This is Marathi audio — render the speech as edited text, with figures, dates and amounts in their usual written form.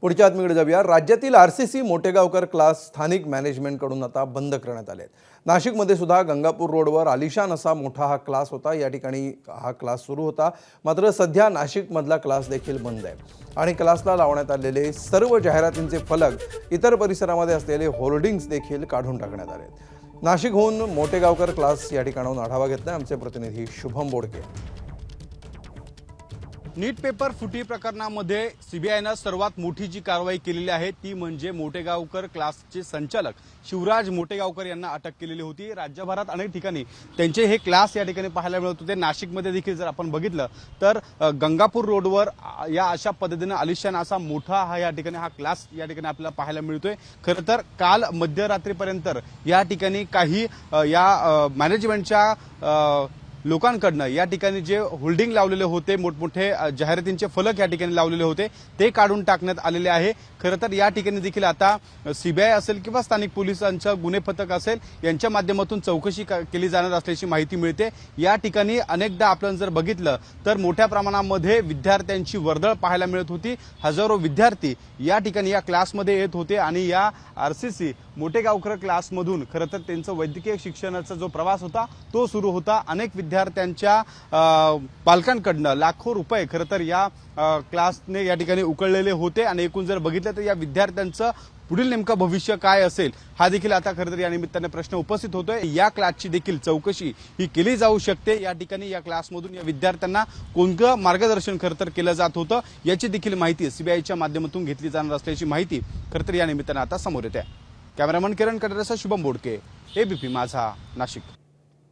पुढच्या बातमीकडे जाऊया। राज्यातील आरसीसी मोटेगावकर क्लास स्थानिक मॅनेजमेंटकडून आता बंद करण्यात आले आहेत। नाशिकमध्ये सुद्धा गंगापूर रोडवर आलिशान असा मोठा हा क्लास होता। या ठिकाणी हा क्लास सुरू होता, मात्र सध्या नाशिकमधला क्लास देखील बंद आहे आणि क्लासला लावण्यात आलेले सर्व जाहिरातींचे फलक, इतर परिसरामध्ये असलेले होर्डिंग्स देखील काढून टाकण्यात आले आहेत। नाशिकहून मोटेगावकर क्लास या ठिकाणाहून आढावा घेतला आमचे प्रतिनिधी शुभम बोडके। नीट पेपर फुटी प्रकरणामध्ये सीबीआयनं सर्वात मोठी जी कारवाई केलेली आहे ती म्हणजे मोटेगावकर क्लासचे संचालक शिवराज मोटेगावकर यांना अटक केलेली होती। राज्यभरात अनेक ठिकाणी त्यांचे हे क्लास या ठिकाणी पाहायला मिळत होते। नाशिकमध्ये देखील जर आपण बघितलं तर गंगापूर रोडवर या अशा पद्धतीने आलिशान असा मोठा या ठिकाणी हा क्लास या ठिकाणी आपल्याला पाहायला मिळतोय। खरं तर काल मध्यरात्रीपर्यंत या ठिकाणी काही या मॅनेजमेंटच्या लोकांकडनं या ठिकाणी जे होल्डिंग लावलेले होते, मोठमोठे जाहिरातींचे फलक या ठिकाणी लावलेले होते, ते काढून टाकण्यात आलेले आहे। खरं तर या ठिकाणी देखील आता सीबीआय असेल किंवा स्थानिक पोलिसांचं गुन्हे पथक असेल यांच्या माध्यमातून चौकशी केली जाणार असल्याची माहिती मिळते। या ठिकाणी अनेकदा आपण जर बघितलं तर मोठ्या प्रमाणामध्ये विद्यार्थ्यांची वर्दळ पाहायला मिळत होती। हजारो विद्यार्थी या ठिकाणी या क्लासमध्ये येत होते आणि या आरसीसी मोटेगावकर क्लासमधून खरं तर त्यांचं वैद्यकीय शिक्षणाचा जो प्रवास होता तो सुरू होता। अनेक विद्यार्थ्यांच्या पालकांकडनं लाखो रुपये खरं तर या क्लासने या ठिकाणी उकळलेले होते आणि एकूण जर बघितलं तर या विद्यार्थ्यांचं पुढील नेमकं भविष्य काय असेल हा देखील आता खरं तर या निमित्ताने प्रश्न उपस्थित होतोय। या क्लासची देखील चौकशी ही केली जाऊ शकते। या ठिकाणी या क्लासमधून या विद्यार्थ्यांना कोणतं मार्गदर्शन खरं तर केलं जात होतं याची देखील माहिती सीबीआयच्या माध्यमातून घेतली जाणार असल्याची माहिती खरं तर या निमित्ताने आता समोर येते। कॅमेरामन किरण कटरेसह शुभम बोडके, एबीपी माझा, नाशिक।